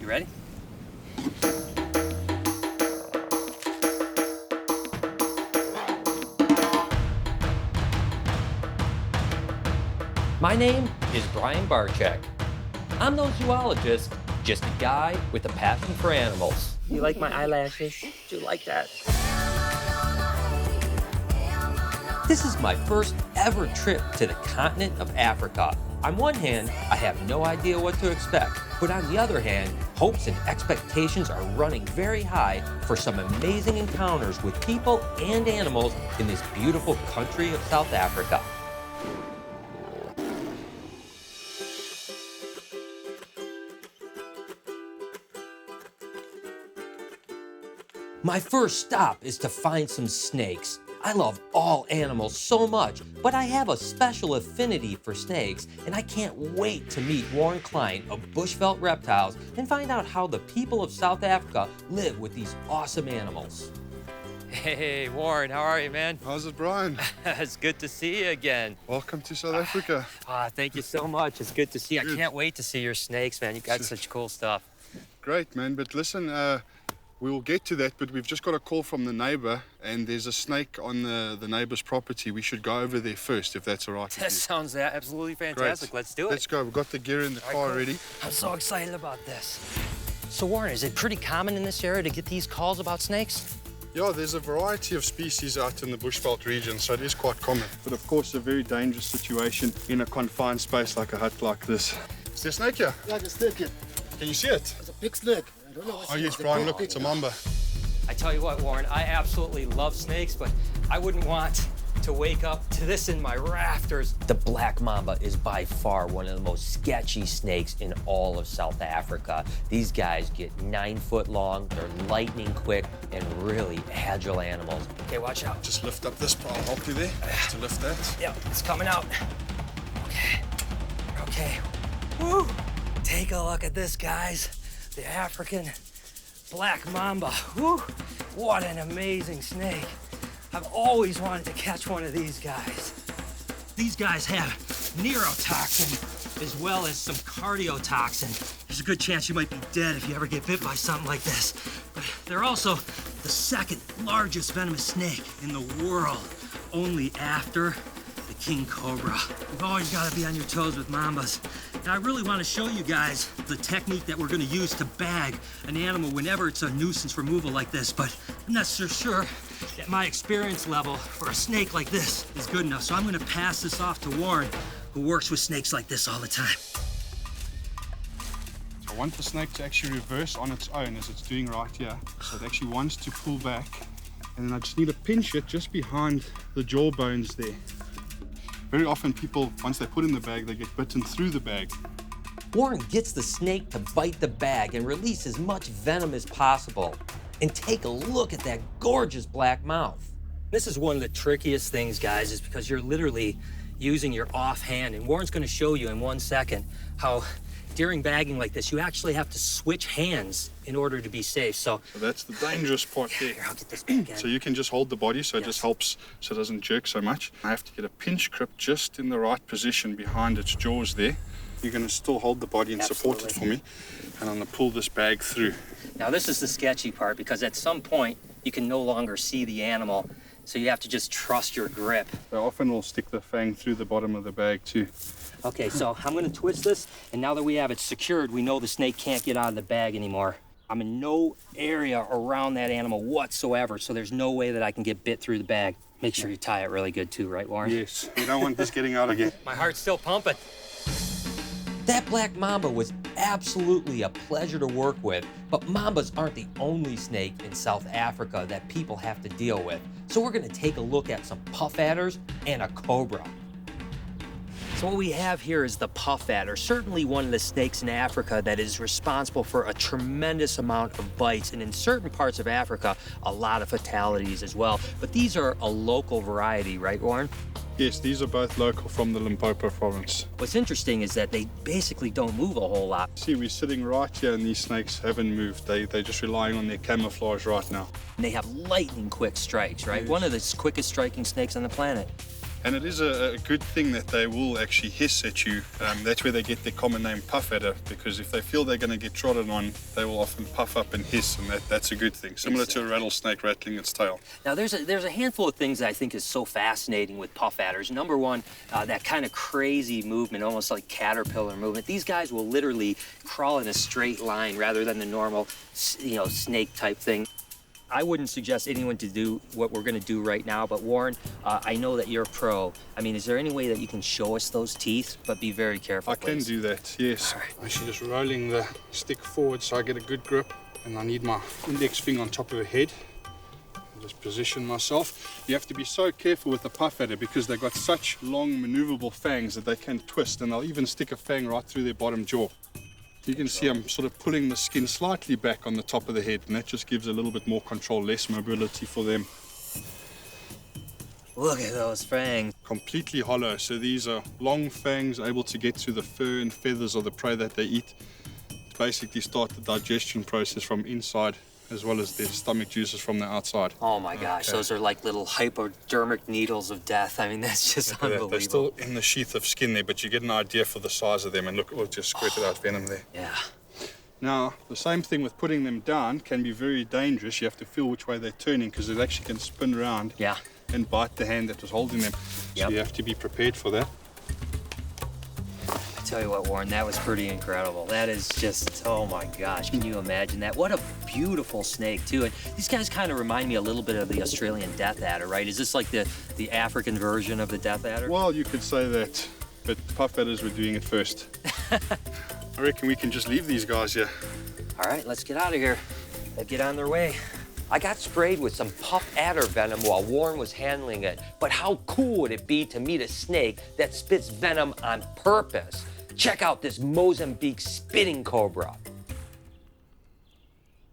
You ready? My name is Brian Barczyk. I'm no zoologist, just a guy with a passion for animals. You like my eyelashes? Do you like that? This is my first ever trip to the continent of Africa. On one hand, I have no idea what to expect, but on the other hand, hopes and expectations are running very high for some amazing encounters with people and animals in this beautiful country of South Africa. My first stop is to find some snakes. I love all animals so much, but I have a special affinity for snakes, and I can't wait to meet Warren Klein of Bushveld Reptiles and find out how the people of South Africa live with these awesome animals. Hey, Warren, how are you, man? How's it, Brian? It's good to see you again. Welcome to South Africa. Thank you so much. It's good to see you. Good. I can't wait to see your snakes, man. You got such cool stuff. Great, man. But listen, we will get to that, but we've just got a call from the neighbor, and there's a snake on the neighbor's property. We should go over there first, if that's all right with That you. sounds absolutely fantastic. Great. Let's do it. Let's go. We've got the gear in the car cool. ready. I'm so excited about this. So Warren, is it pretty common in this area to get these calls about snakes? Yeah, there's a variety of species out in the Bushveld region, so it is quite common. But of course, a very dangerous situation in a confined space like a hut like this. Is there a snake here? Yeah, the snake here. Can you see it? It's a big snake. I don't know what's Oh yes, it's a Brian, big, look, big it's a one. mamba. I tell you what, Warren, I absolutely love snakes, but I wouldn't want to wake up to this in my rafters. The black mamba is by far one of the most sketchy snakes in all of South Africa. These guys get 9 foot long, they're lightning quick, and really agile animals. Okay, watch out. Just lift up this, I'll help you there. Just to lift that. Yep, it's coming out. Okay, okay. Woo! Take a look at this, guys. The African black mamba. Woo! What an amazing snake. I've always wanted to catch one of these guys. These guys have neurotoxin as well as some cardiotoxin. There's a good chance you might be dead if you ever get bit by something like this. But they're also the second largest venomous snake in the world, only after the king cobra. You've always got to be on your toes with mambas. And I really want to show you guys the technique that we're going to use to bag an animal whenever it's a nuisance removal like this, but I'm not so sure that my experience level for a snake like this is good enough. So I'm going to pass this off to Warren, who works with snakes like this all the time. I want the snake to actually reverse on its own as it's doing right here. So it actually wants to pull back, and then I just need to pinch it just behind the jaw bones there. Very often people, once they put in the bag, they get bitten through the bag. Warren gets the snake to bite the bag and release as much venom as possible. And take a look at that gorgeous black mouth. This is one of the trickiest things, guys, is because you're literally using your offhand. And Warren's going to show you in 1 second how during bagging like this, you actually have to switch hands in order to be safe. So that's the dangerous part there. here, I'll get this back in. So you can just hold the body so it just helps so it doesn't jerk so much. I have to get a pinch grip just in the right position behind its jaws there. You're going to still hold the body and support it for me. And I'm going to pull this bag through. Now this is the sketchy part because at some point you can no longer see the animal. So you have to just trust your grip. They often will stick the fang through the bottom of the bag too. Okay, so I'm gonna twist this, and now that we have it secured, we know the snake can't get out of the bag anymore. I'm in no area around that animal whatsoever, so there's no way that I can get bit through the bag. Make sure you tie it really good too, right, Warren? Yes, we don't want this getting out again. My heart's still pumping. That black mamba was absolutely a pleasure to work with, but mambas aren't the only snake in South Africa that people have to deal with. So we're gonna take a look at some puff adders and a cobra. So what we have here is the puff adder, certainly one of the snakes in Africa that is responsible for a tremendous amount of bites, and in certain parts of Africa, a lot of fatalities as well. But these are a local variety, right, Warren? Yes, these are both local from the Limpopo province. What's interesting is that they basically don't move a whole lot. See, we're sitting right here and these snakes haven't moved. They're just relying on their camouflage right now. And they have lightning quick strikes, right? Yes. One of the quickest striking snakes on the planet. And it is a good thing that they will actually hiss at you. That's where they get their common name puff adder, because if they feel they're going to get trodden on, they will often puff up and hiss, and that's a good thing. Similar to a rattlesnake rattling its tail. Now, there's a handful of things that I think is so fascinating with puff adders. Number one, that kind of crazy movement, almost like caterpillar movement. These guys will literally crawl in a straight line rather than the normal, snake type thing. I wouldn't suggest anyone to do what we're going to do right now, but Warren, I know that you're a pro. I mean, is there any way that you can show us those teeth? But be very careful, I can do that, yes. All right. I'm actually just rolling the stick forward so I get a good grip, and I need my index finger on top of her head. I'll just position myself. You have to be so careful with the puff adder because they've got such long maneuverable fangs that they can twist, and they'll even stick a fang right through their bottom jaw. You can see I'm sort of pulling the skin slightly back on the top of the head, and that just gives a little bit more control, less mobility for them. Look at those fangs. Completely hollow, so these are long fangs able to get through the fur and feathers of the prey that they eat. To basically start the digestion process from inside, as well as their stomach juices from the outside. Oh my gosh, those are like little hypodermic needles of death. I mean, that's just unbelievable. They're still in the sheath of skin there, but you get an idea for the size of them, and look, we'll just squirted out venom there. Yeah. Now, the same thing with putting them down can be very dangerous. You have to feel which way they're turning, because it actually can spin around and bite the hand that was holding them. So you have to be prepared for that. Tell you what, Warren, that was pretty incredible. That is just, oh my gosh, can you imagine that? What a beautiful snake, too. And these guys kind of remind me a little bit of the Australian death adder, right? Is this like the African version of the death adder? Well, you could say that, but puff adders were doing it first. I reckon we can just leave these guys here. All right, let's get out of here. Let's get on their way. I got sprayed with some puff adder venom while Warren was handling it, but how cool would it be to meet a snake that spits venom on purpose? Check out this Mozambique spitting cobra.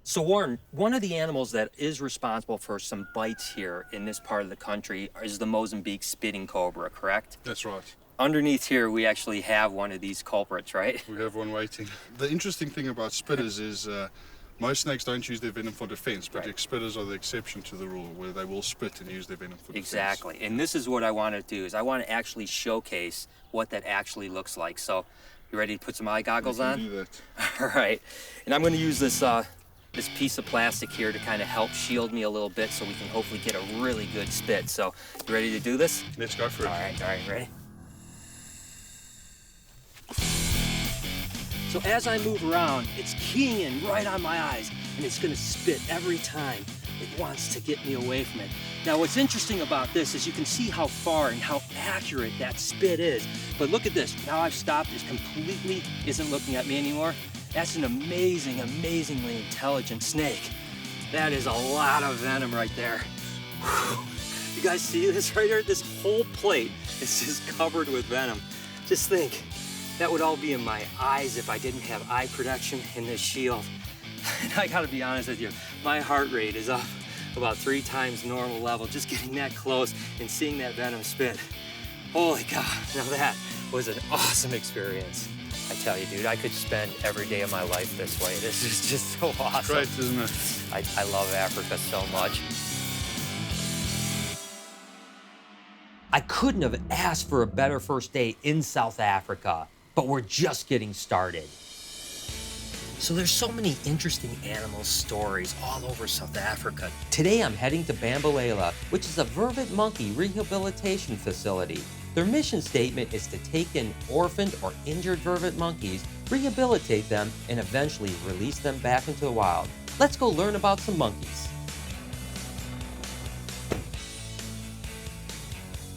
So Warren, one of the animals that is responsible for some bites here in this part of the country is the Mozambique spitting cobra, correct? That's right. Underneath here, we actually have one of these culprits, right? We have one waiting. The interesting thing about spitters is most snakes don't use their venom for defense, but spitters are the exception to the rule, where they will spit and use their venom for defense. Exactly, and this is what I want to do, is I want to actually showcase what that actually looks like. So, you ready to put some eye goggles on? Do that. All right, and I'm going to use this this piece of plastic here to kind of help shield me a little bit so we can hopefully get a really good spit. So, you ready to do this? Let's go for it. All right, ready? So as I move around, it's keying in right on my eyes, and it's gonna spit every time it wants to get me away from it. Now, what's interesting about this is you can see how far and how accurate that spit is. But look at this, now I've stopped, it completely isn't looking at me anymore. That's an amazing, amazingly intelligent snake. That is a lot of venom right there. Whew. You guys see this right here? This whole plate is just covered with venom. Just think, that would all be in my eyes if I didn't have eye protection in this shield. And I gotta be honest with you, my heart rate is up about 3 times normal level just getting that close and seeing that venom spit. Holy cow, now that was an awesome experience. I tell you, dude, I could spend every day of my life this way. This is just so awesome. Great, isn't it? I love Africa so much. I couldn't have asked for a better first day in South Africa, but we're just getting started. So there's so many interesting animal stories all over South Africa. Today I'm heading to Bambalela, which is a vervet monkey rehabilitation facility. Their mission statement is to take in orphaned or injured vervet monkeys, rehabilitate them, and eventually release them back into the wild. Let's go learn about some monkeys.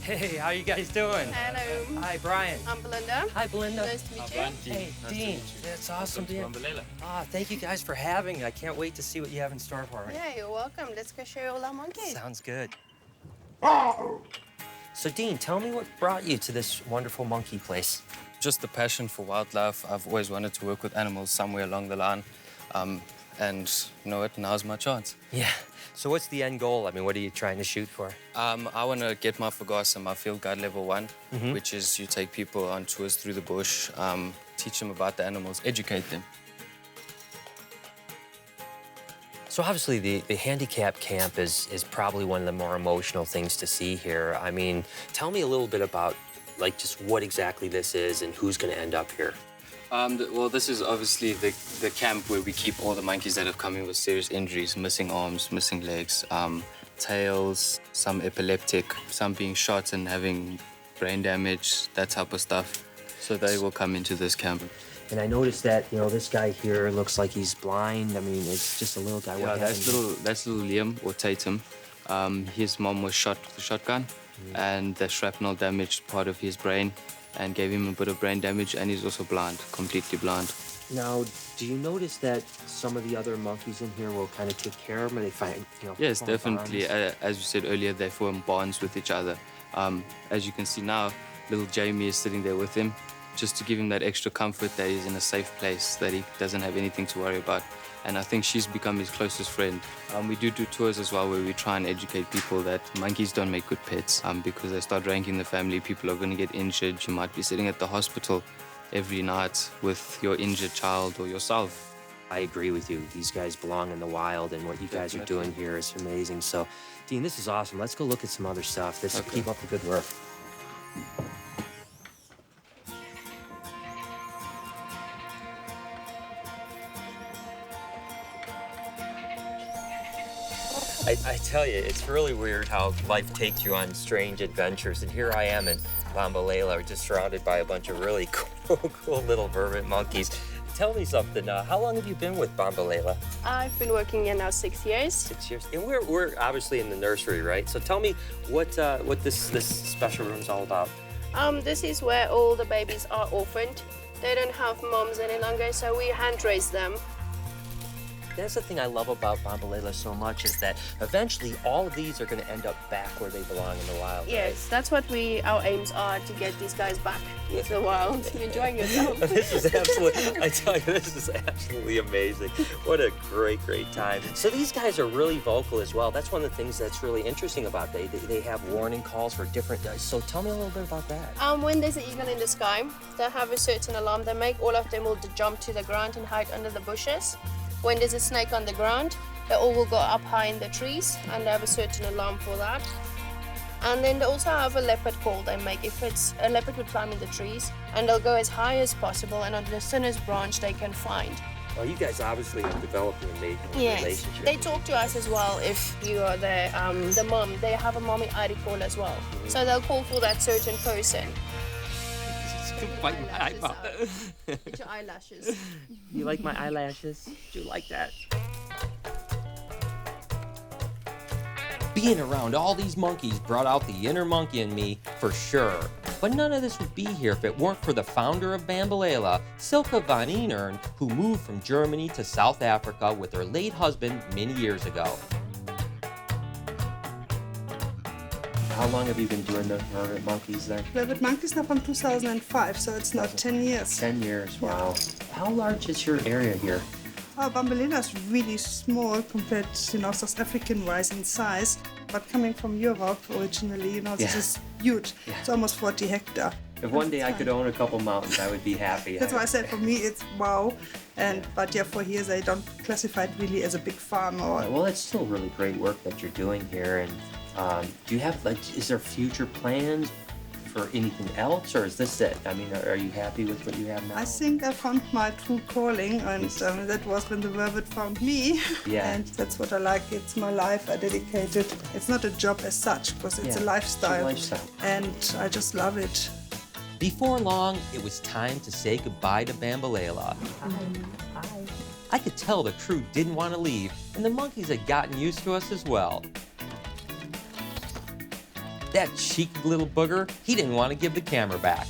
Hey, how you guys doing? Hello. Hi, Brian. I'm Belinda. Hi, Belinda. Nice to meet you. Hey, Dean. That's awesome, Dean. Thank you guys for having me. I can't wait to see what you have in store for me. Yeah, you're welcome. Let's go show you all our monkeys. Sounds good. So, Dean, tell me what brought you to this wonderful monkey place. Just the passion for wildlife. I've always wanted to work with animals somewhere along the line. And you know what, now's my chance. Yeah. So what's the end goal? I mean, what are you trying to shoot for? I want to get my Fugasa, my field guide level 1, which is you take people on tours through the bush, teach them about the animals, educate them. So obviously the handicap camp is probably one of the more emotional things to see here. I mean, tell me a little bit about like just what exactly this is and who's going to end up here. Well, this is obviously the camp where we keep all the monkeys that have come in with serious injuries, missing arms, missing legs, tails, some epileptic, some being shot and having brain damage, that type of stuff. So they will come into this camp. And I noticed that, you know, this guy here looks like he's blind. I mean, it's just a little guy. Yeah, that's little Liam or Tatum. His mom was shot with a shotgun, and the shrapnel damaged part of his brain and gave him a bit of brain damage, and he's also blind, completely blind. Now, do you notice that some of the other monkeys in here will kind of take care of him? Or they find, you know, Yes, form definitely. bonds? As you said earlier, they form bonds with each other. As you can see now, little Jamie is sitting there with him, just to give him that extra comfort that he's in a safe place, that he doesn't have anything to worry about. And I think she's become his closest friend. We do tours as well where we try and educate people that monkeys don't make good pets because they start ranking the family. People are going to get injured. You might be sitting at the hospital every night with your injured child or yourself. I agree with you. These guys belong in the wild, and what you guys are doing here is amazing. So, Dean, this is awesome. Let's go look at some other stuff. Keep up the good work. I tell you, it's really weird how life takes you on strange adventures. And here I am in Bambalela, just surrounded by a bunch of really cool little vervet monkeys. Tell me something. How long have you been with Bambalela? I've been working here now 6 years. 6 years. And we're obviously in the nursery, right? So tell me what this special room's all about. This is where all the babies are orphaned. They don't have moms any longer, so we hand raise them. That's the thing I love about Bambalela so much, is that eventually all of these are going to end up back where they belong in the wild. Yes, that's what our aims are, to get these guys back into the wild. You're enjoying yourself. This is absolutely, I tell you, this is absolutely amazing. What a great time. So these guys are really vocal as well. That's one of the things that's really interesting about they have warning calls for different guys. So tell me a little bit about that. When there's an eagle in the sky, they have a certain alarm they make. All of them will jump to the ground and hide under the bushes. When there's a snake on the ground, they all will go up high in the trees, and they have a certain alarm for that. And then they also have a leopard call they make. If it's a leopard would climb in the trees, and they'll go as high as possible, and on the thinnest branch they can find. Well, you guys obviously have developed an amazing relationship. They talk to us as well if you are the mom. They have a mommy ID call as well. So they'll call for that certain person. Bite my eyeball. It's your eyelashes. You like my eyelashes? Do you like that? Being around all these monkeys brought out the inner monkey in me, for sure. But none of this would be here if it weren't for the founder of Bambalela, Silke van Inern, who moved from Germany to South Africa with her late husband many years ago. How long have you been doing the vervet monkeys then? Vervet monkeys now from 2005, so it's not 10 years. 10 years, wow. How large is your area here? Oh, Bambalela is really small compared, South African-wise in size, but coming from Europe originally, this is huge. Yeah. It's almost 40 hectares. If one day I could own a couple mountains, I would be happy. That's why I said for me it's wow, but for here they don't classify it really as a big farm or. Well, it's still really great work that you're doing here, and do you have is there future plans for anything else, or is this it? I mean, are you happy with what you have now? I think I found my true calling, and that was when the vervet found me. Yeah. And that's what I like. It's my life. I dedicate it. It's not a job as such, because it's a lifestyle. It's a lifestyle. And I just love it. Before long, it was time to say goodbye to Bambalela. I could tell the crew didn't want to leave, and the monkeys had gotten used to us as well. That cheeky little booger, he didn't want to give the camera back.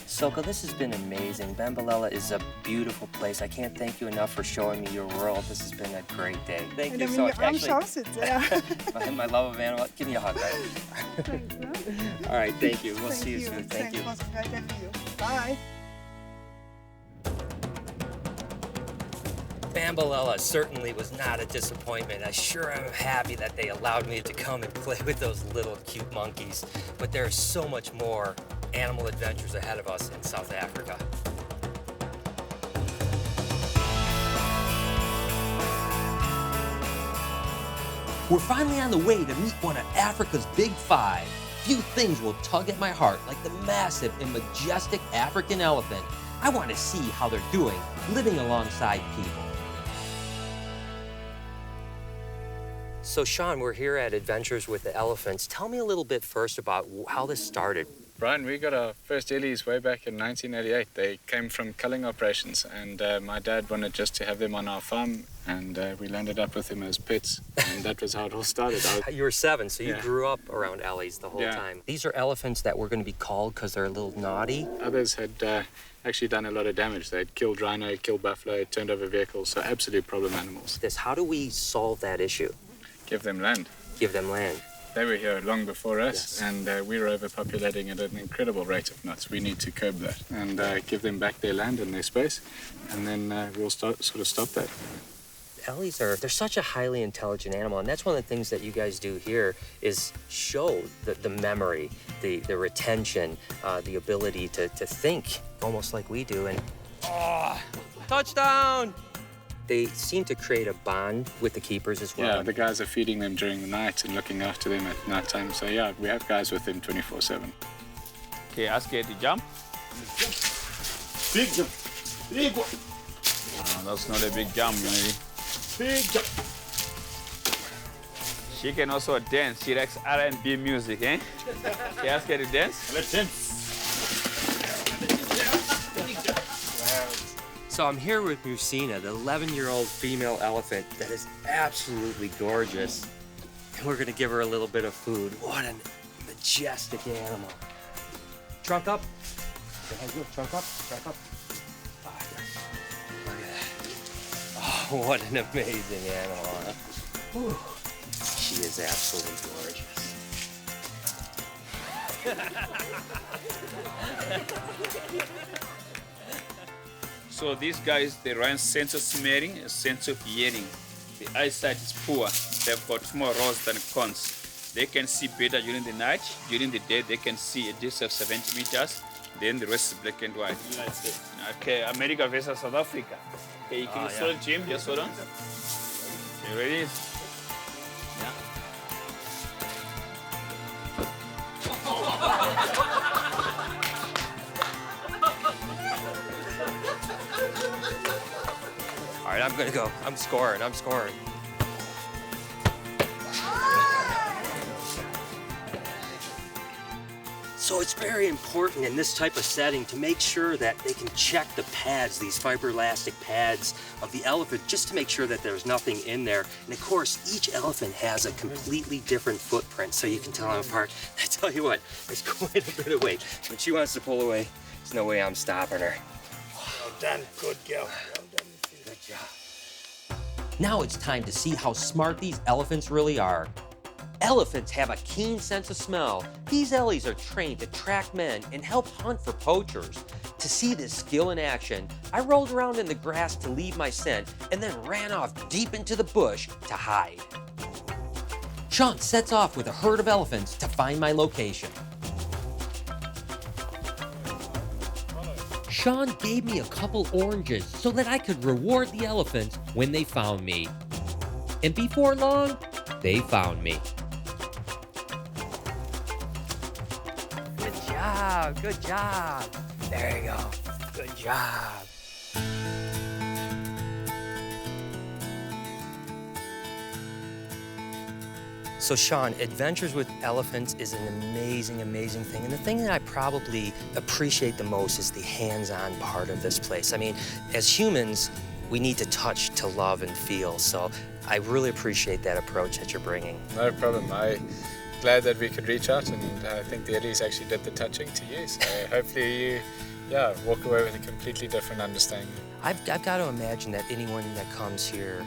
Silke, this has been amazing. Bambalela is a beautiful place. I can't thank you enough for showing me your world. This has been a great day. Thank you so much. My love of animals. Give me a hug, right? All right, thank you. We'll see you soon. Thank you. Bye. Bambalela certainly was not a disappointment. I sure am happy that they allowed me to come and play with those little cute monkeys. But there's so much more animal adventures ahead of us in South Africa. We're finally on the way to meet one of Africa's big five. Few things will tug at my heart like the massive and majestic African elephant. I want to see how they're doing living alongside people. So Sean, we're here at Adventures with the Elephants. Tell me a little bit first about how this started. Brian, we got our first Ellies way back in 1988. They came from culling operations, and my dad wanted just to have them on our farm, and we landed up with them as pets, and that was how it all started. You were 7, so you Yeah. grew up around Ellies the whole Yeah. time. These are elephants that were going to be called because they're a little naughty. Others had actually done a lot of damage. They'd killed rhino, killed buffalo, turned over vehicles, so absolute problem animals. How do we solve that issue? Give them land. Give them land. They were here long before us, Yes. and we were overpopulating at an incredible rate of knots. We need to curb that and give them back their land and their space, and then we'll sort of stop that. Ellies they're such a highly intelligent animal, and that's one of the things that you guys do here is show the memory, the retention, the ability to think almost like we do. And touchdown! They seem to create a bond with the keepers as well. Yeah, the guys are feeding them during the night and looking after them at night time. So yeah, we have guys with them 24/7. Okay, ask her to jump. Big jump. Big one. That's not a big jump, Unity. Big jump. She can also dance. She likes R&B music, eh? Okay, ask her to dance. Let's dance. So I'm here with Musina, the 11-year-old female elephant that is absolutely gorgeous. And we're gonna give her a little bit of food. What a majestic animal. Trunk up. Trunk up, trunk up. Ah, yes. Look at that. Oh, what an amazing animal, huh? Whew. She is absolutely gorgeous. So these guys, they run sense of smelling and sense of hearing. The eyesight is poor. They've got more rods than cones. They can see better during the night. During the day, they can see a distance of 70 meters. Then the rest is black and white. Okay, America versus South Africa. Okay, you can start, Jim. Just hold on. You ready? Yeah. All right, I'm gonna go. I'm scoring. So it's very important in this type of setting to make sure that they can check the pads, these fiberelastic pads of the elephant, just to make sure that there's nothing in there. And of course, each elephant has a completely different footprint, so you can tell them apart. I tell you what, there's quite a bit of weight. When she wants to pull away, there's no way I'm stopping her. Well done. Good girl. Well done. Good job. Now it's time to see how smart these elephants really are. Elephants have a keen sense of smell. These Ellies are trained to track men and help hunt for poachers. To see this skill in action, I rolled around in the grass to leave my scent and then ran off deep into the bush to hide. Sean sets off with a herd of elephants to find my location. Sean gave me a couple oranges so that I could reward the elephants when they found me. And before long, they found me. Good job. There you go. Good job. So Sean, Adventures with Elephants is an amazing, amazing thing. And the thing that I probably appreciate the most is the hands-on part of this place. I mean, as humans, we need to touch to love and feel. So I really appreciate that approach that you're bringing. No problem. I'm glad that we could reach out, and I think the Ellies actually did the touching to you. So hopefully you, walk away with a completely different understanding. I've got to imagine that anyone that comes here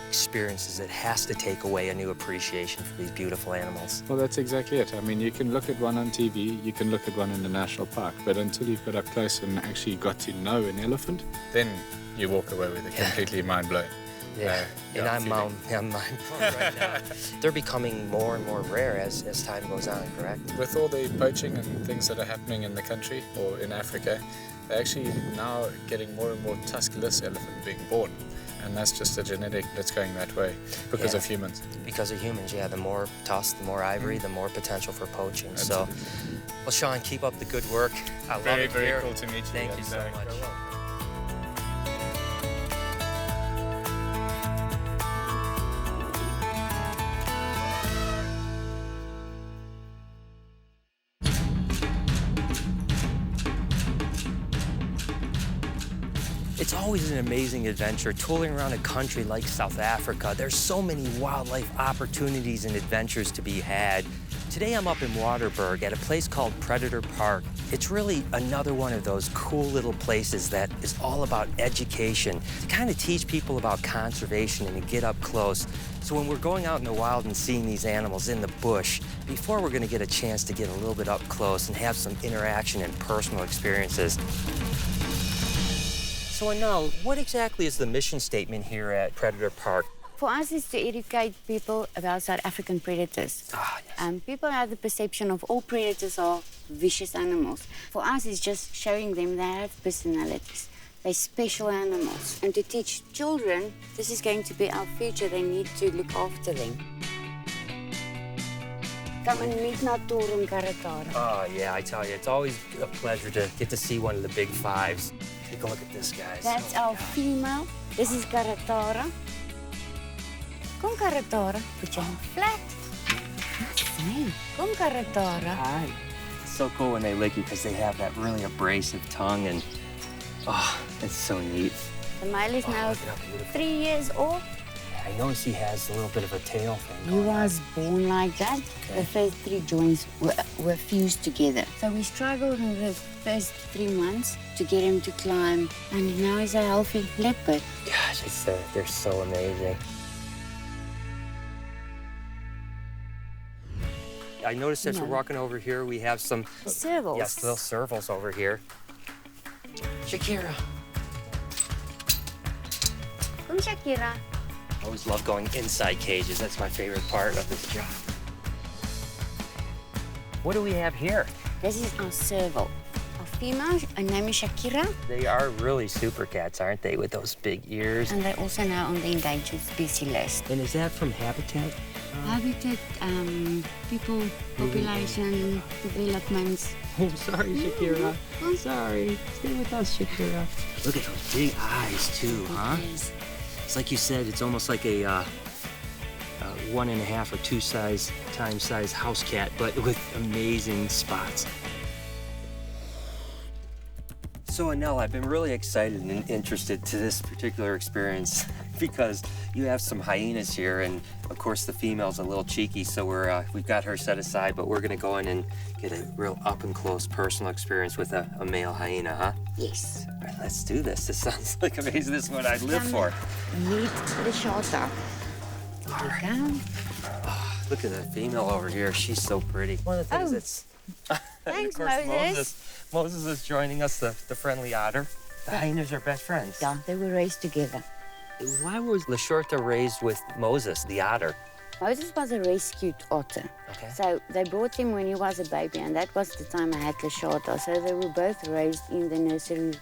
experiences it has to take away a new appreciation for these beautiful animals. Well, that's exactly it. I mean, you can look at one on TV, you can look at one in the national park, but until you've got up close and actually got to know an elephant, then you walk away with a completely mind blown. Yeah, and I'm pumped right now. They're becoming more and more rare as time goes on, correct? With all the poaching and things that are happening in the country or in Africa, they're actually now getting more and more tuskless elephant being born. And that's just a genetic that's going that way because of humans. Because of humans, yeah. The more tusk, the more ivory, the more potential for poaching. Absolutely. So, well, Sean, keep up the good work. I love it very here. Cool to meet you. Thank you so much. It's always an amazing adventure tooling around a country like South Africa. There's so many wildlife opportunities and adventures to be had. Today I'm up in Waterberg at a place called Predator Park. It's really another one of those cool little places that is all about education, to kind of teach people about conservation and to get up close. So when we're going out in the wild and seeing these animals in the bush, before we're gonna get a chance to get a little bit up close and have some interaction and personal experiences. So Anel, what exactly is the mission statement here at Predator Park? For us, it's to educate people about South African predators. Yes. People have the perception of all predators are vicious animals. For us, it's just showing them they have personalities. They're special animals. And to teach children, this is going to be our future. They need to look after them. Come and meet Natur and Karatara. Oh, yeah, I tell you, it's always a pleasure to get to see one of the big fives. Take a look at this, guys. That's our female. This is Karatara. Kom Karatara, put your hand flat. Hey, kom Karatara. Hi. It's so cool when they lick you because they have that really abrasive tongue and, oh, it's so neat. The male is now look how beautiful. 3 years old. I notice he has a little bit of a tail thing. He was born like that. Okay. The first 3 joints were fused together. So we struggled in the first 3 months to get him to climb, and now he's a healthy leopard. Gosh, they're so amazing. I noticed as we're walking over here, we have some servals. Yes, little servals over here. Shakira. Come, Shakira. I always love going inside cages. That's my favorite part of this job. What do we have here? This is our serval. Our female, her name is Shakira. They are really super cats, aren't they, with those big ears? And they're also now on the endangered species list. And is that from Habitat? Habitat, people, population, developments. Oh, sorry, Shakira. I'm sorry. Stay with us, Shakira. Look at those big eyes, too, huh? Yes. It's like you said, it's almost like a 1.5 or 2 times house cat, but with amazing spots. So Anel, I've been really excited and interested to this particular experience because you have some hyenas here, and of course the female's a little cheeky, so we've got her set aside, but we're gonna go in and get a real up and close personal experience with a male hyena, huh? Yes. All right, let's do this. This sounds like amazing. This is what I live for. Meet the shorter. There you go. Oh, look at the female over here. She's so pretty. One of the things that's... Thanks, of course, Moses. Moses is joining us, the friendly otter. The hyenas are best friends. Yeah, they were raised together. Why was Lashorta raised with Moses, the otter? Moses was a rescued otter. Okay. So they brought him when he was a baby, and that was the time I had Lashorta. So they were both raised in the nursery,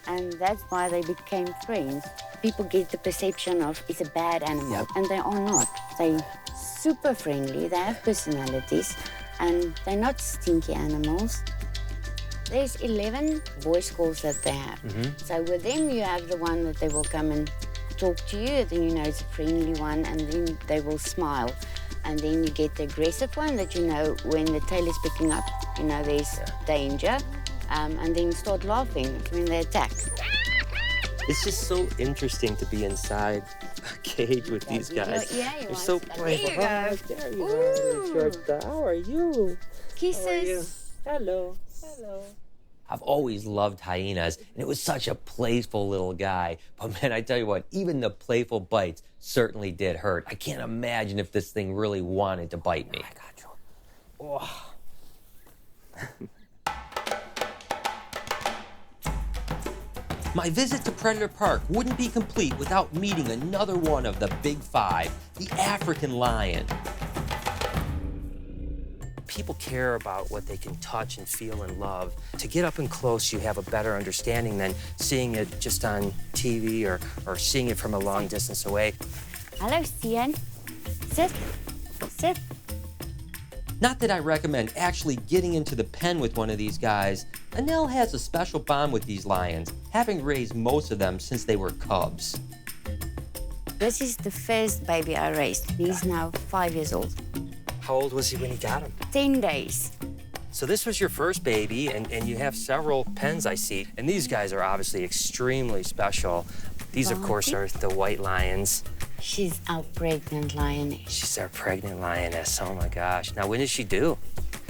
and that's why they became friends. People get the perception of it's a bad animal, and they are not. They're super friendly, they have personalities, and they're not stinky animals. There's 11 voice calls that they have. So with them, you have the one that they will come and talk to you, then you know it's a friendly one, and then they will smile. And then you get the aggressive one that you know when the tail is picking up, you know there's danger, and then start laughing when they attack. It's just so interesting to be inside a cage with these guys. They're so playful. There you go. There you are, Lashorta. How are you? Kisses. Hello. Hello. I've always loved hyenas, and it was such a playful little guy. But man, I tell you what, even the playful bites certainly did hurt. I can't imagine if this thing really wanted to bite me. I got you. Oh. My visit to Predator Park wouldn't be complete without meeting another one of the Big Five, the African lion. People care about what they can touch and feel and love. To get up and close, you have a better understanding than seeing it just on TV or seeing it from a long distance away. Hello, Stian. Sit. Sit. Not that I recommend actually getting into the pen with one of these guys. Anel has a special bond with these lions, having raised most of them since they were cubs. This is the first baby I raised. He's now 5 years old. How old was he when you got him? 10 days. So this was your first baby, and you have several pens I see. And these guys are obviously extremely special. These, of course, are the white lions. She's our pregnant lioness. She's our pregnant lioness. Oh, my gosh. Now, when is she due?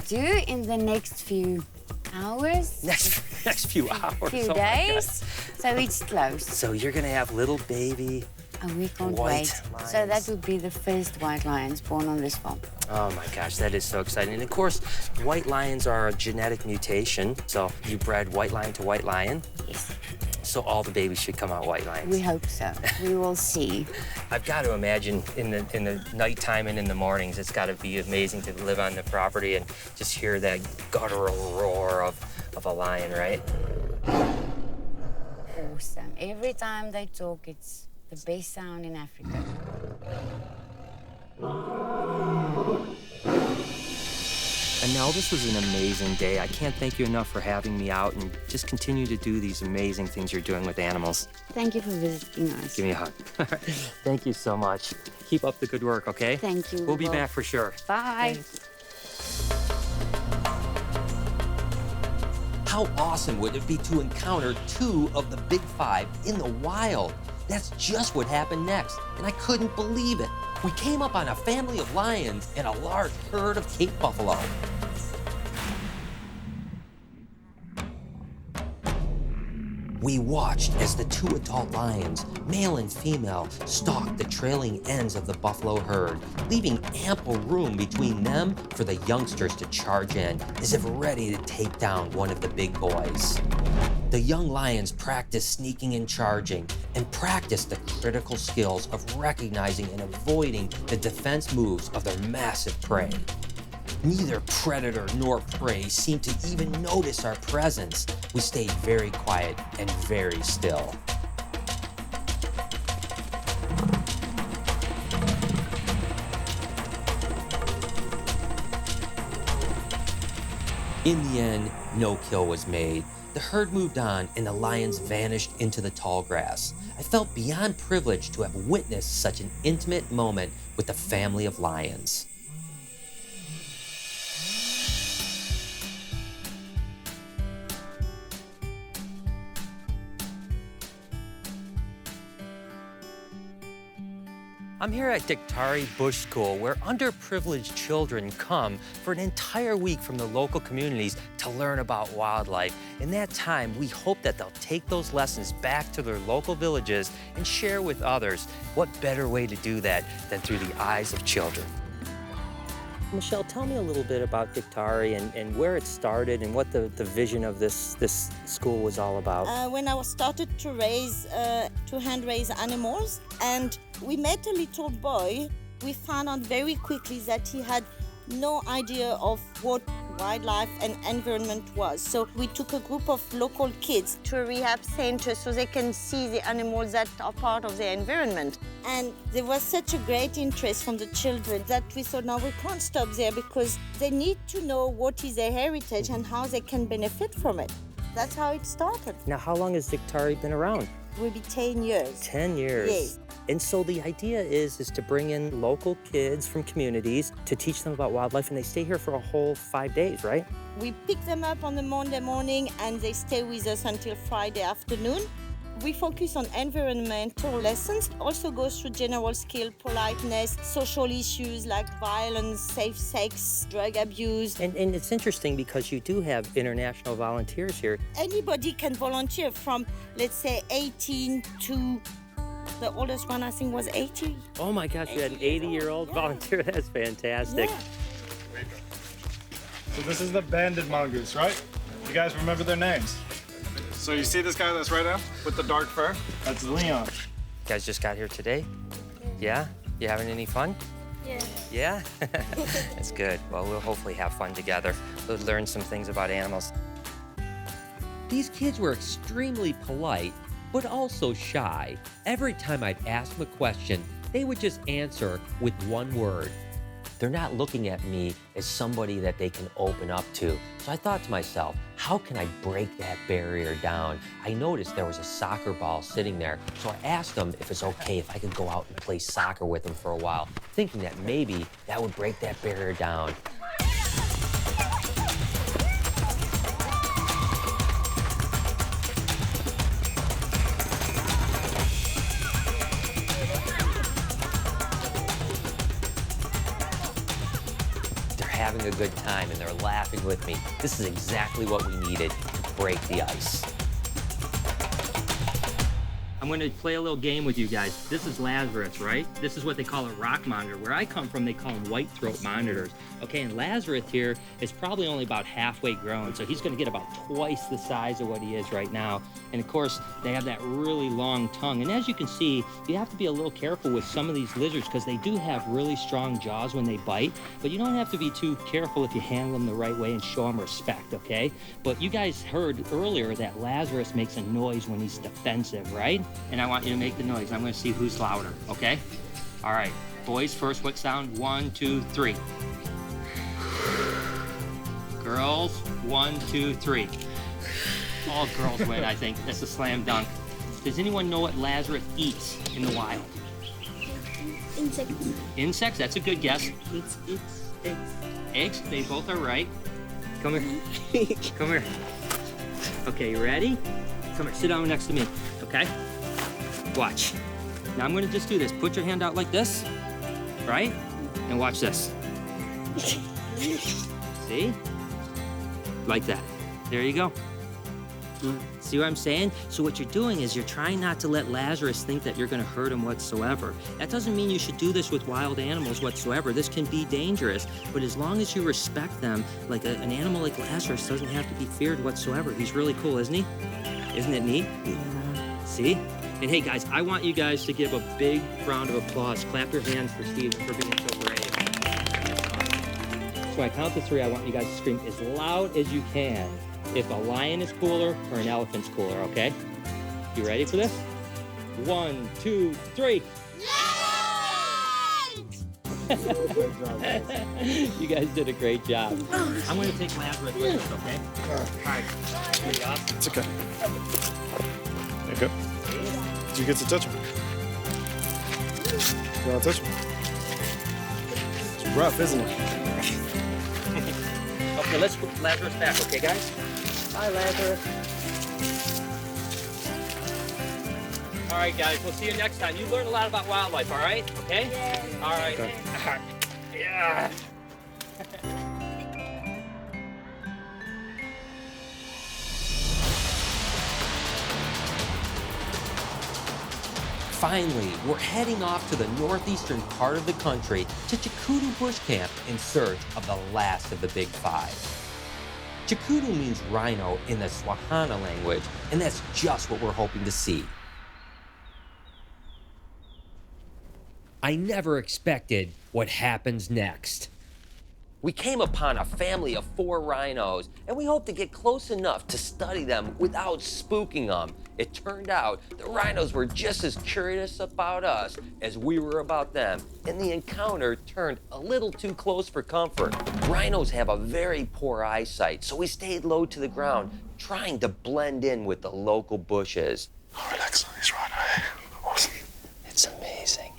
Due in the next few hours. Next few hours. Few oh days. So it's close. So you're going to have little baby And we can't white wait. lions. So that would be the first white lions born on this farm. Oh my gosh, that is so exciting. And of course, white lions are a genetic mutation. So you bred white lion to white lion. Yes. So all the babies should come out white lions. We hope so. We will see. I've got to imagine in the nighttime and in the mornings, it's got to be amazing to live on the property and just hear that guttural roar of a lion, right? Awesome. Every time they talk, it's the best sound in Africa. Anel, this was an amazing day. I can't thank you enough for having me out and just continue to do these amazing things you're doing with animals. Thank you for visiting us. Give me a hug. Thank you so much. Keep up the good work, okay? Thank you. We'll be back for sure. Bye. How awesome would it be to encounter two of the Big Five in the wild? That's just what happened next, and I couldn't believe it. We came up on a family of lions and a large herd of Cape buffalo. We watched as the two adult lions, male and female, stalked the trailing ends of the buffalo herd, leaving ample room between them for the youngsters to charge in, as if ready to take down one of the big boys. The young lions practiced sneaking and charging, and practiced the critical skills of recognizing and avoiding the defense moves of their massive prey. Neither predator nor prey seemed to even notice our presence. We stayed very quiet and very still. In the end, no kill was made. The herd moved on and the lions vanished into the tall grass. I felt beyond privileged to have witnessed such an intimate moment with the family of lions. I'm here at Diktari Bush School, where underprivileged children come for an entire week from the local communities to learn about wildlife. In that time, we hope that they'll take those lessons back to their local villages and share with others. What better way to do that than through the eyes of children? Michelle, tell me a little bit about Diktari and where it started and what the vision of this school was all about. When I started to hand raise animals, and we met a little boy, we found out very quickly that he had no idea of what wildlife and environment was. So we took a group of local kids to a rehab center so they can see the animals that are part of their environment. And there was such a great interest from the children that we thought, now we can't stop there because they need to know what is their heritage and how they can benefit from it. That's how it started. Now, how long has Diktari been around? It will be 10 years. 10 years. Yes. And so the idea is to bring in local kids from communities to teach them about wildlife, and they stay here for a whole 5 days, right? We pick them up on the Monday morning and they stay with us until Friday afternoon. We focus on environmental lessons, also goes through general skill, politeness, social issues like violence, safe sex, drug abuse. And it's interesting because you do have international volunteers here. Anybody can volunteer from, let's say, 18 to the oldest one, I think, was 80. Oh my gosh, you had an 80-year-old volunteer. That's fantastic. Yeah. So this is the banded mongoose, right? You guys remember their names? So you see this guy that's right up with the dark fur? That's Leon. You guys just got here today? Yeah? You having any fun? Yeah. Yeah? That's good. Well, we'll hopefully have fun together. We'll learn some things about animals. These kids were extremely polite, but also shy. Every time I'd ask them a question, they would just answer with one word. They're not looking at me as somebody that they can open up to. So I thought to myself, how can I break that barrier down? I noticed there was a soccer ball sitting there, so I asked them if it's okay if I could go out and play soccer with them for a while, thinking that maybe that would break that barrier down. Having a good time and they're laughing with me. This is exactly what we needed to break the ice. I'm going to play a little game with you guys. This is Lazarus, right? This is what they call a rock monitor. Where I come from, they call them white throat monitors. Okay, and Lazarus here is probably only about halfway grown, so he's going to get about twice the size of what he is right now. And of course, they have that really long tongue. And as you can see, you have to be a little careful with some of these lizards because they do have really strong jaws when they bite, but you don't have to be too careful if you handle them the right way and show them respect, okay? But you guys heard earlier that Lazarus makes a noise when he's defensive, right? And I want you to make the noise. I'm going to see who's louder, okay? All right, boys first, what sound? 1, 2, 3. Girls, 1, 2, 3. All girls win, I think. That's a slam dunk. Does anyone know what Lazarus eats in the wild? Insects. Insects? That's a good guess. It's eggs. Eggs? They both are right. Come here. Come here. Okay, you ready? Come here, sit down next to me, okay? Watch. Now I'm gonna just do this. Put your hand out like this, right? And watch this. See? Like that. There you go. See what I'm saying? So what you're doing is you're trying not to let Lazarus think that you're gonna hurt him whatsoever. That doesn't mean you should do this with wild animals whatsoever. This can be dangerous, but as long as you respect them, like an animal like Lazarus doesn't have to be feared whatsoever. He's really cool, isn't he? Isn't it neat? See? And hey guys, I want you guys to give a big round of applause. Clap your hands for Steven for being so brave. So I count to 3, I want you guys to scream as loud as you can if a lion is cooler or an elephant's cooler, okay? You ready for this? 1, 2, 3. You guys did a great job. I'm gonna take Lazarus with us, okay? All right. It's okay. There you go. You get to touch him. You want to touch him? It's rough, isn't it? Okay, let's put Lazarus back, okay, guys? Bye, Lazarus. All right, guys, we'll see you next time. You learned a lot about wildlife, all right? Okay? Yeah. All right. Okay. Yeah. Finally, we're heading off to the northeastern part of the country to Chikudu Bush Camp in search of the last of the Big Five. Chikudu means rhino in the Swahili language, and that's just what we're hoping to see. I never expected what happens next. We came upon a family of 4 rhinos, and we hoped to get close enough to study them without spooking them. It turned out the rhinos were just as curious about us as we were about them, and the encounter turned a little too close for comfort. Rhinos have a very poor eyesight, so we stayed low to the ground, trying to blend in with the local bushes. Oh, relax on this rhino. Awesome. It's amazing.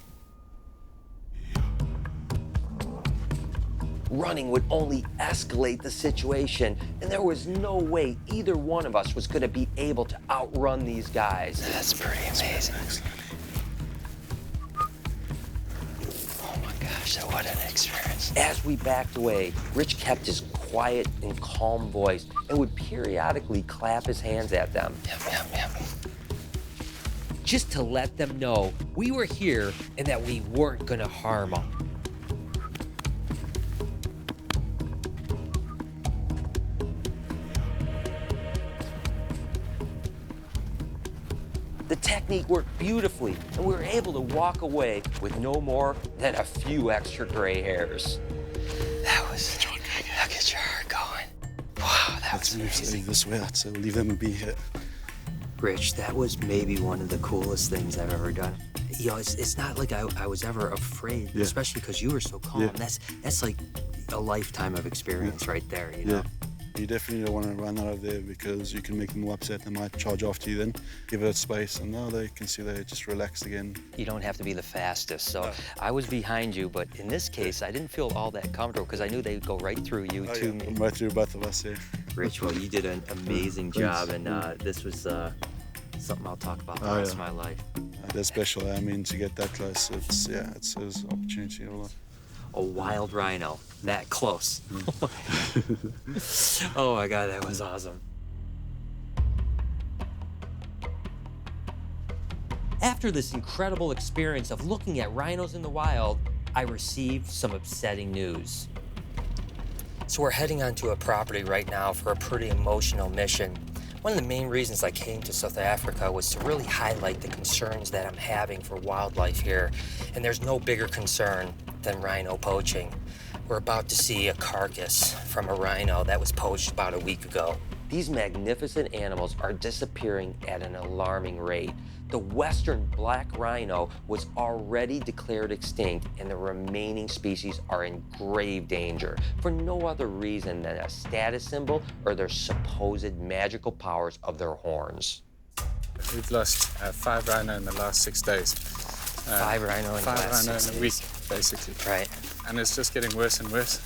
Running would only escalate the situation, and there was no way either one of us was going to be able to outrun these guys. That's pretty amazing. Oh my gosh, what an experience. As we backed away, Rich kept his quiet and calm voice and would periodically clap his hands at them. Yep. Just to let them know we were here and that we weren't going to harm them. The technique worked beautifully, and we were able to walk away with no more than a few extra gray hairs. That was, look at your heart going. Wow, that was amazing. This way, so leave them and be here. Rich, that was maybe one of the coolest things I've ever done. You know, it's not like I was ever afraid, especially because you were so calm. Yeah. That's like a lifetime of experience right there, you know? You definitely don't want to run out of there because you can make them more upset. They might charge after you then. Give it space, and now they can see they're just relaxed again. You don't have to be the fastest. So I was behind you, but in this case, I didn't feel all that comfortable because I knew they'd go right through you to me. Right through both of us, yeah. Rich, well, you did an amazing job, and this was something I'll talk about the rest of my life. That's special. I mean, to get that close, it's an opportunity. A wild rhino, that close. Oh my God, that was awesome. After this incredible experience of looking at rhinos in the wild, I received some upsetting news. So we're heading onto a property right now for a pretty emotional mission. One of the main reasons I came to South Africa was to really highlight the concerns that I'm having for wildlife here. And there's no bigger concern than rhino poaching. We're about to see a carcass from a rhino that was poached about a week ago. These magnificent animals are disappearing at an alarming rate. The western black rhino was already declared extinct, and the remaining species are in grave danger for no other reason than a status symbol or their supposed magical powers of their horns. We've lost 5 rhino in the last 6 days. 5 rhino in the last 6 days. 5 rhino in a week, basically. Right. And it's just getting worse and worse.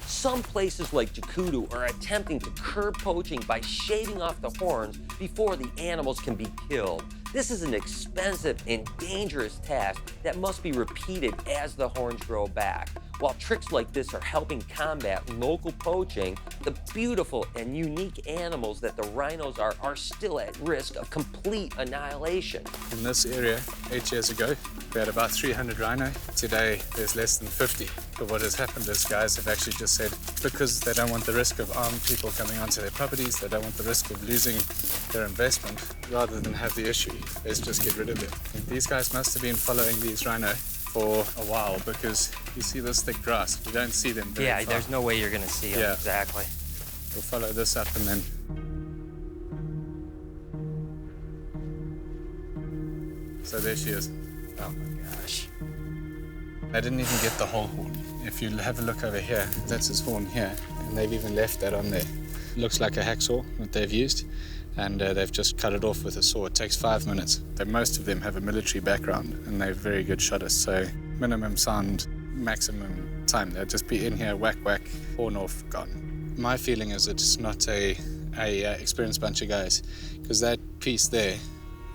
Some places like Jakudu are attempting to curb poaching by shaving off the horns before the animals can be killed. This is an expensive and dangerous task that must be repeated as the horns grow back. While tricks like this are helping combat local poaching, the beautiful and unique animals that the rhinos are still at risk of complete annihilation. In this area, 8 years ago, we had about 300 rhino. Today, there's less than 50. But what has happened is guys have actually just said, because they don't want the risk of armed people coming onto their properties, they don't want the risk of losing their investment, rather than have the issue, let's just get rid of them. These guys must have been following these rhino for a while, because you see this thick grass, you don't see them very far. There's no way you're gonna see them, exactly. We'll follow this up and then... So there she is. Oh my gosh. I didn't even get the whole horn. If you have a look over here, that's his horn here, and they've even left that on there. It looks like a hacksaw that they've used, and they've just cut it off with a saw. It takes 5 minutes. Most of them have a military background, and they're very good shotters, so minimum sound, maximum time. They'll just be in here, whack, whack, horn off, gone. My feeling is it's not a experienced bunch of guys, because that piece there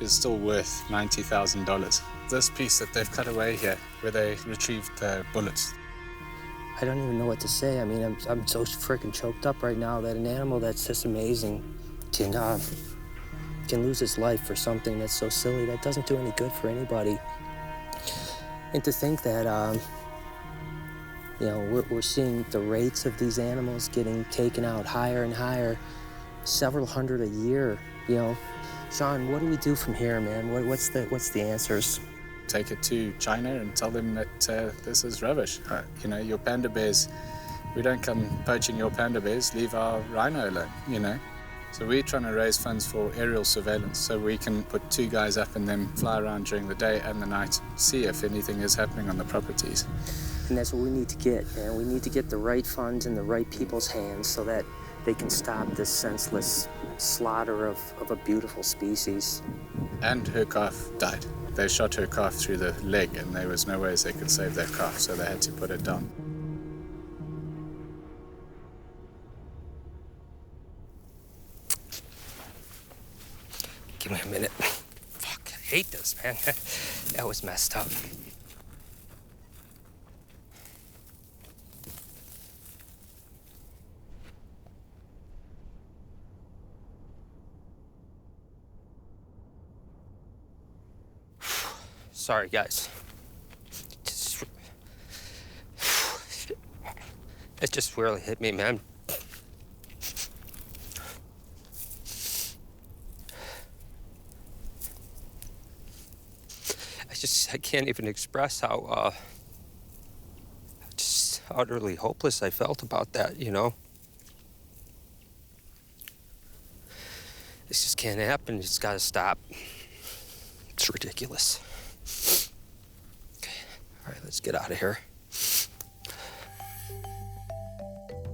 is still worth $90,000. This piece that they've cut away here, where they retrieved the bullets. I don't even know what to say. I mean, I'm so freaking choked up right now that an animal that's this amazing can lose its life for something that's so silly, that doesn't do any good for anybody. And to think that, we're seeing the rates of these animals getting taken out higher and higher, several hundred a year, Sean, what do we do from here, man? What's the answers? Take it to China and tell them that this is rubbish. Your panda bears, we don't come poaching your panda bears, leave our rhino alone, So we're trying to raise funds for aerial surveillance so we can put 2 guys up and then fly around during the day and the night, see if anything is happening on the properties. And that's what we need to get, man. We need to get the right funds in the right people's hands so that they can stop this senseless slaughter of a beautiful species. And her calf died. They shot her calf through the leg and there was no ways they could save that calf, so they had to put it down. Give me a minute. Fuck, I hate this, man. That was messed up. Sorry, guys. It just really hit me, man. I can't even express how just utterly hopeless I felt about that, you know? This just can't happen. It's got to stop. It's ridiculous. Okay, all right, let's get out of here.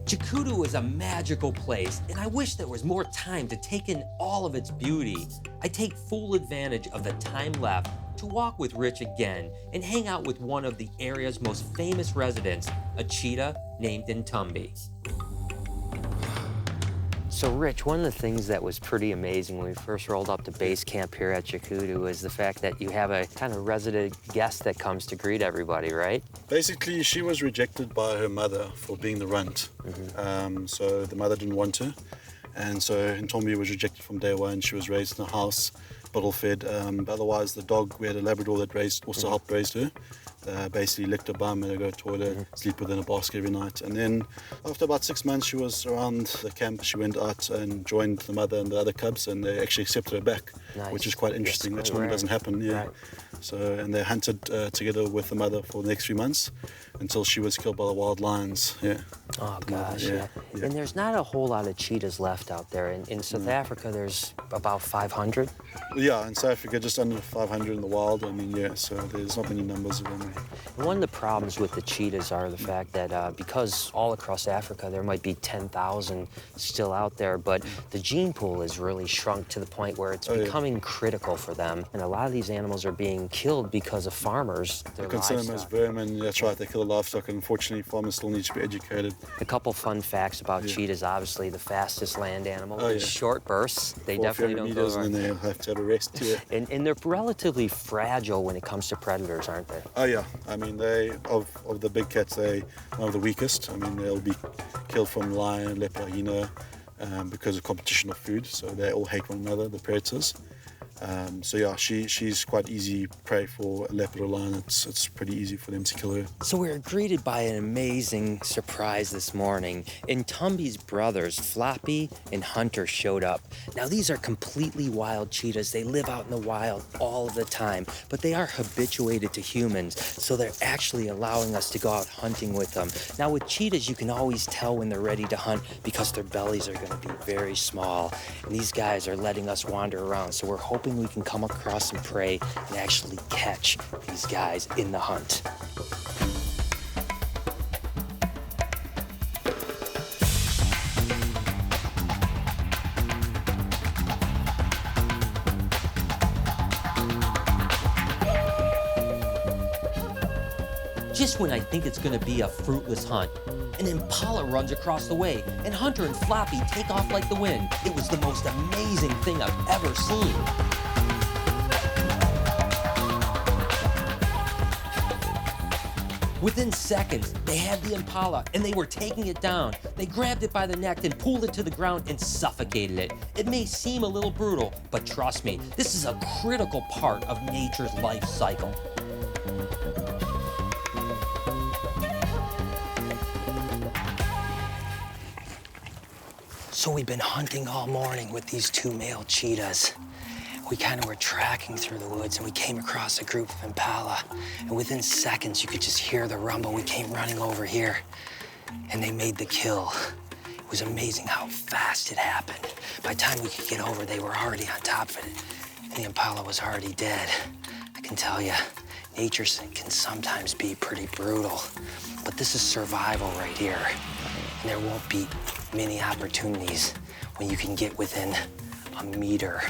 Chikudu is a magical place, and I wish there was more time to take in all of its beauty. I take full advantage of the time left to walk with Rich again and hang out with one of the area's most famous residents, a cheetah named Ntumbi. So Rich, one of the things that was pretty amazing when we first rolled up to base camp here at Chikudu is the fact that you have a kind of resident guest that comes to greet everybody, right? Basically, she was rejected by her mother for being the runt. So the mother didn't want her. And so Ntombi was rejected from day one. She was raised in a house, bottle fed. But otherwise, the dog, we had a Labrador that also helped raise her. Basically licked her bum, made her go to the toilet, sleep within a basket every night. And then after about 6 months, she was around the camp. She went out and joined the mother and the other cubs, and they actually accepted her back, which is quite interesting. That normally doesn't happen, Right. So, and they hunted together with the mother for the next 3 months until she was killed by the wild lions. Oh gosh, And there's not a whole lot of cheetahs left out there. In South Africa, there's about 500. Yeah, in South Africa, just under 500 in the wild. I mean, so there's not many numbers of them. One of the problems with the cheetahs are the fact that because all across Africa there might be 10,000 still out there, but the gene pool has really shrunk to the point where it's becoming critical for them. And a lot of these animals are being killed because of farmers. They consider them as vermin. That's right, they kill the livestock, and unfortunately farmers still need to be educated. A couple fun facts about cheetahs. Obviously, the fastest land animal in short bursts. They definitely don't go and then they have to have a rest. And they're relatively fragile when it comes to predators, aren't they? Oh yeah, I mean of the big cats, they are one of the weakest. I mean, they'll be killed from lion, leopard, hyena, because of competition of food. So they all hate one another, the predators. So yeah, she's quite easy prey for a leopard or lion. It's pretty easy for them to kill her. So we were greeted by an amazing surprise this morning. Ntumbi's brothers, Floppy and Hunter, showed up. Now these are completely wild cheetahs. They live out in the wild all of the time, but they are habituated to humans, so they're actually allowing us to go out hunting with them. Now with cheetahs, you can always tell when they're ready to hunt because their bellies are going to be very small. And these guys are letting us wander around, so we're hoping we can come across some prey and actually catch these guys in the hunt. Just when I think it's gonna be a fruitless hunt, an impala runs across the way, and Hunter and Floppy take off like the wind. It was the most amazing thing I've ever seen. Within seconds, they had the impala and they were taking it down. They grabbed it by the neck and pulled it to the ground and suffocated it. It may seem a little brutal, but trust me, this is a critical part of nature's life cycle. So we've been hunting all morning with these two male cheetahs. We kind of were tracking through the woods and we came across a group of impala. And within seconds, you could just hear the rumble. We came running over here and they made the kill. It was amazing how fast it happened. By the time we could get over, they were already on top of it. And the impala was already dead. I can tell you, nature can sometimes be pretty brutal. But this is survival right here. And there won't be many opportunities when you can get within a meter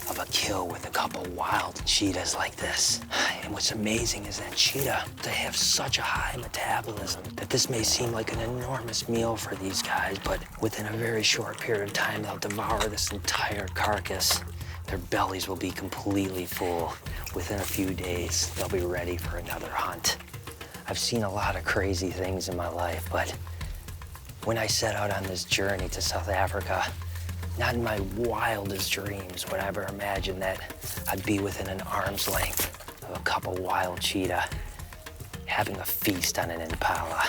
of a kill with a couple wild cheetahs like this. And what's amazing is that cheetah, they have such a high metabolism that this may seem like an enormous meal for these guys, but within a very short period of time, they'll devour this entire carcass. Their bellies will be completely full. Within a few days, they'll be ready for another hunt. I've seen a lot of crazy things in my life, but when I set out on this journey to South Africa, not in my wildest dreams would I ever imagine that I'd be within an arm's length of a couple wild cheetah having a feast on an impala.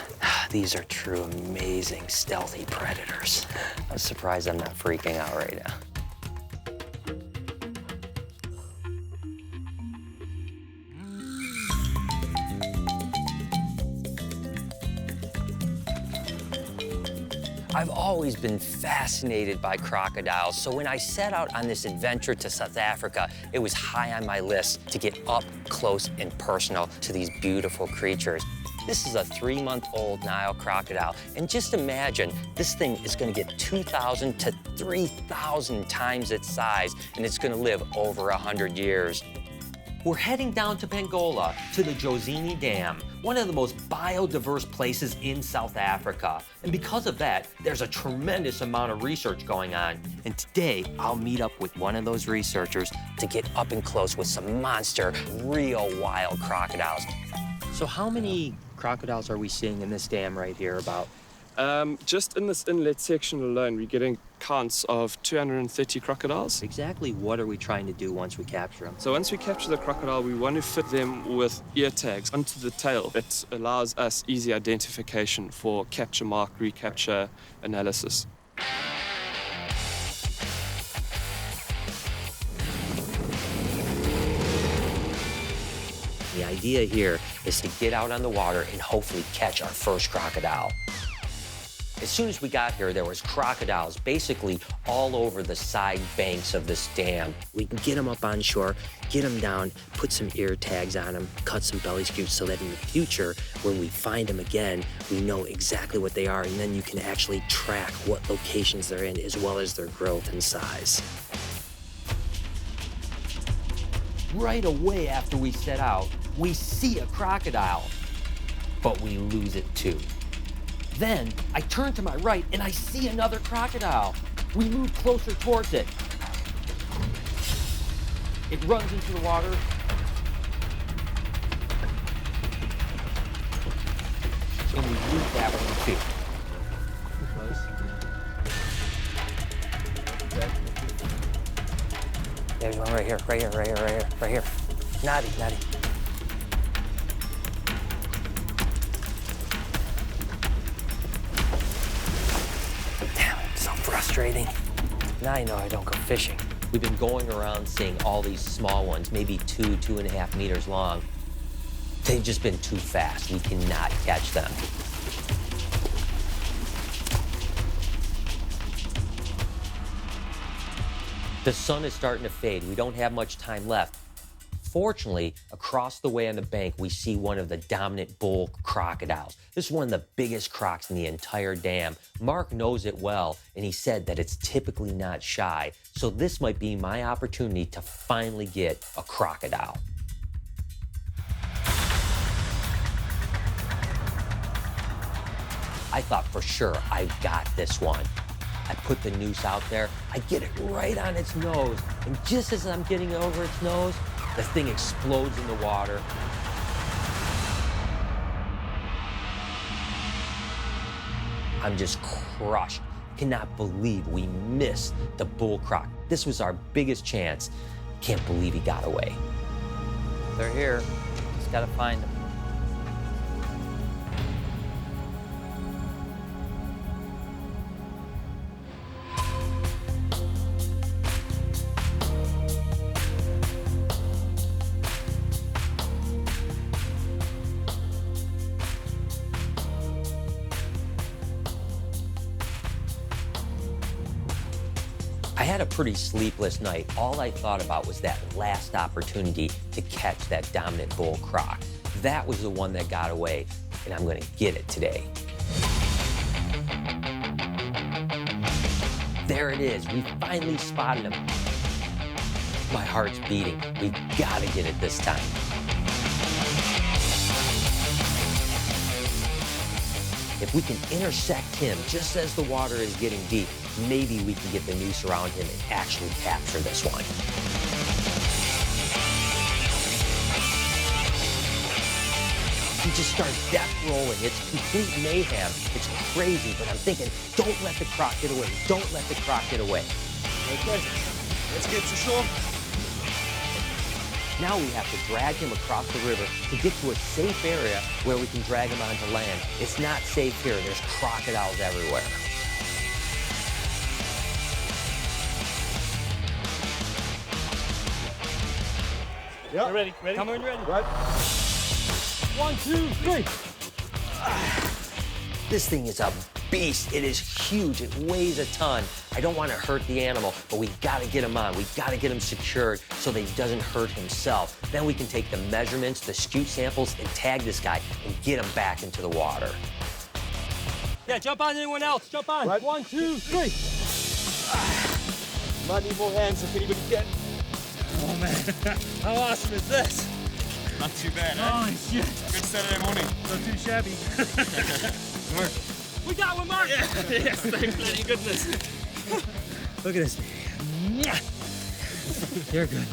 These are true amazing stealthy predators. I'm surprised I'm not freaking out right now. I've always been fascinated by crocodiles, so when I set out on this adventure to South Africa, it was high on my list to get up close and personal to these beautiful creatures. This is a 3-month-old Nile crocodile, and just imagine, this thing is gonna get 2,000 to 3,000 times its size, and it's gonna live over 100 years. We're heading down to Bengola, to the Jozini Dam, one of the most biodiverse places in South Africa. And because of that, there's a tremendous amount of research going on. And today, I'll meet up with one of those researchers to get up and close with some monster, real wild crocodiles. So how many crocodiles are we seeing in this dam right here about? Just in this inlet section alone, we're getting counts of 230 crocodiles. Exactly what are we trying to do once we capture them? So once we capture the crocodile, we want to fit them with ear tags onto the tail. It allows us easy identification for capture mark, recapture analysis. The idea here is to get out on the water and hopefully catch our first crocodile. As soon as we got here, there was crocodiles basically all over the side banks of this dam. We can get them up on shore, get them down, put some ear tags on them, cut some belly scoots so that in the future, when we find them again, we know exactly what they are, and then you can actually track what locations they're in as well as their growth and size. Right away after we set out, we see a crocodile, but we lose it too. Then I turn to my right and I see another crocodile. We move closer towards it. It runs into the water. And we lose that one too. There's one right here, right here, right here, right here, right here. Noddy, Noddy. Frustrating. Now I know I don't go fishing. We've been going around seeing all these small ones, maybe 2.5 meters long. They've just been too fast. We cannot catch them. The sun is starting to fade. We don't have much time left. Fortunately, across the way on the bank, we see one of the dominant bull crocodiles. This is one of the biggest crocs in the entire dam. Mark knows it well, and he said that it's typically not shy. So this might be my opportunity to finally get a crocodile. I thought for sure I got this one. I put the noose out there, I get it right on its nose, and just as I'm getting over its nose, the thing explodes in the water. I'm just crushed. Cannot believe we missed the bull croc. This was our biggest chance. Can't believe he got away. They're here. Just gotta find them. I had a pretty sleepless night. All I thought about was that last opportunity to catch that dominant bull croc. That was the one that got away, and I'm gonna get it today. There it is, we finally spotted him. My heart's beating. We've gotta get it this time. If we can intersect him just as the water is getting deep, maybe we can get the noose around him and actually capture this one. He just starts death rolling. It's complete mayhem. It's crazy, but I'm thinking, don't let the croc get away. Don't let the croc get away. Okay, let's get to shore. Now we have to drag him across the river to get to a safe area where we can drag him onto land. It's not safe here. There's crocodiles everywhere. Yeah. Ready? Come on, ready. Right. 1, 2, 3. This thing is a beast. It is huge. It weighs a ton. I don't want to hurt the animal, but we got to get him on. We got to get him secured so that he doesn't hurt himself. Then we can take the measurements, the scute samples, and tag this guy and get him back into the water. Yeah, jump on anyone else. Jump on. Right. 1, 2, 3. Might need more hands if anybody can. Oh, man. How awesome is this? Not too bad, eh? Oh, shit. Good Saturday morning. Not too shabby. Mark. We got one, Mark. Yes, thank bloody goodness. Look at this. You're good.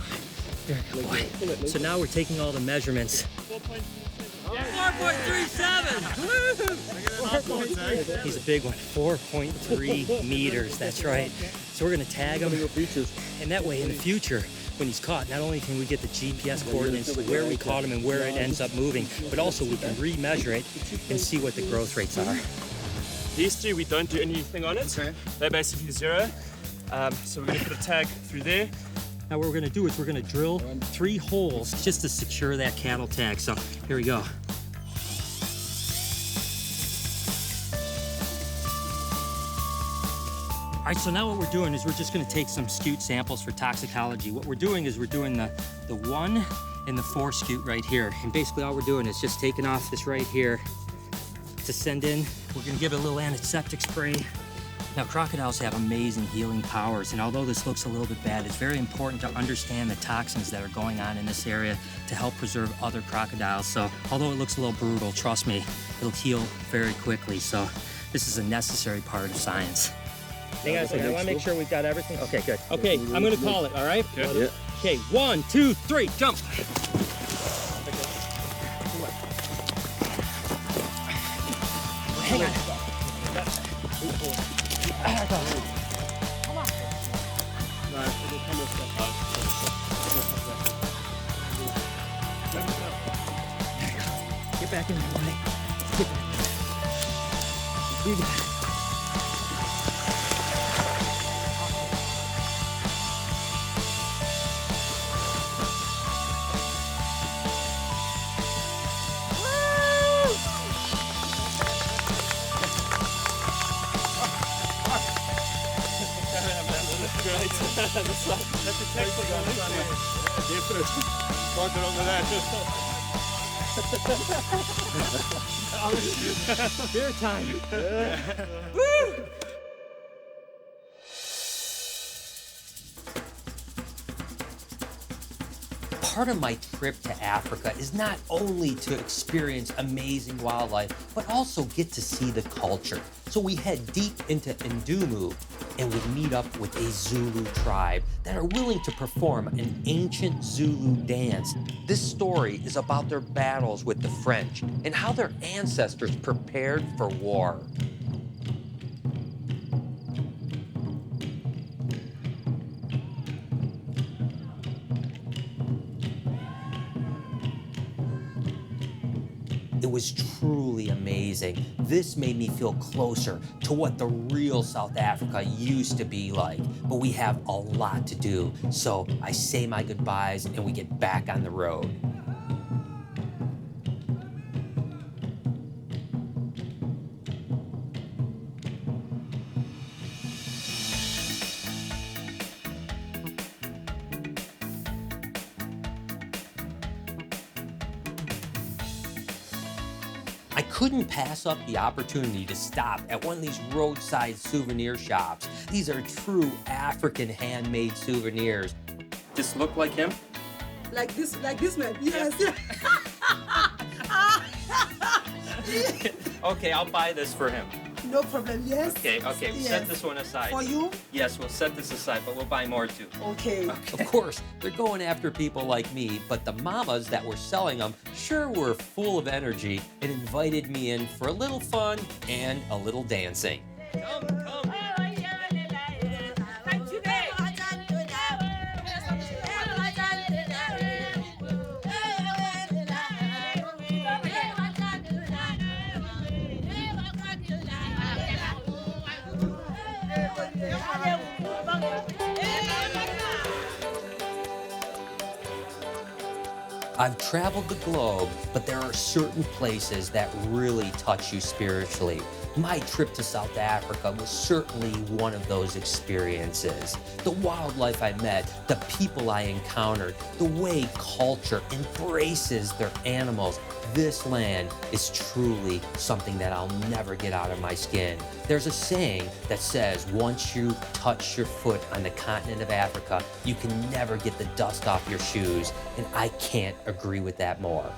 You're a good boy. So now we're taking all the measurements. 4.37. He's a big one. 4.3 meters. That's right. So we're gonna tag him. And that way, in the future, when he's caught, not only can we get the GPS coordinates, where we caught him and where it ends up moving, but also we can re-measure it and see what the growth rates are. These two, we don't do anything on it. Okay. They're basically 0. So we're gonna put a tag through there. Now what we're gonna do is we're gonna drill 3 holes just to secure that cattle tag. So here we go. All right, so now what we're doing is we're just gonna take some scute samples for toxicology. What we're doing is we're doing the 1 and the 4 scute right here. And basically all we're doing is just taking off this right here to send in. We're gonna give it a little antiseptic spray. Now, crocodiles have amazing healing powers, and although this looks a little bit bad, it's very important to understand the toxins that are going on in this area to help preserve other crocodiles. So, although it looks a little brutal, trust me, it'll heal very quickly. So, this is a necessary part of science. Hang on a second, I wanna make sure we've got everything. Okay, good. Okay, I'm gonna call it, all right? Yeah. Okay, 1, 2, 3, jump. Hang on. Come on. Get back in there, buddy. You got it. Beer time. Woo! Part of my trip to Africa is not only to experience amazing wildlife, but also get to see the culture. So we head deep into Ndumu, and we meet up with a Zulu tribe that are willing to perform an ancient Zulu dance. This story is about their battles with the French and how their ancestors prepared for war. It was truly amazing. This made me feel closer to what the real South Africa used to be like. But we have a lot to do. So I say my goodbyes and we get back on the road. I couldn't pass up the opportunity to stop at one of these roadside souvenir shops. These are true African handmade souvenirs. This look like him? Like this man. Yes. Okay, I'll buy this for him. No problem. Yes. Okay, we'll Yes. set this one aside. For you? Yes, we'll set this aside, but we'll buy more too. Okay. Of course, they're going after people like me, but the mamas that were selling them sure were full of energy and invited me in for a little fun and a little dancing. Come. I've traveled the globe, but there are certain places that really touch you spiritually. My trip to South Africa was certainly one of those experiences. The wildlife I met, the people I encountered, the way culture embraces their animals. This land is truly something that I'll never get out of my skin. There's a saying that says once you touch your foot on the continent of Africa, you can never get the dust off your shoes, and I can't agree with that more.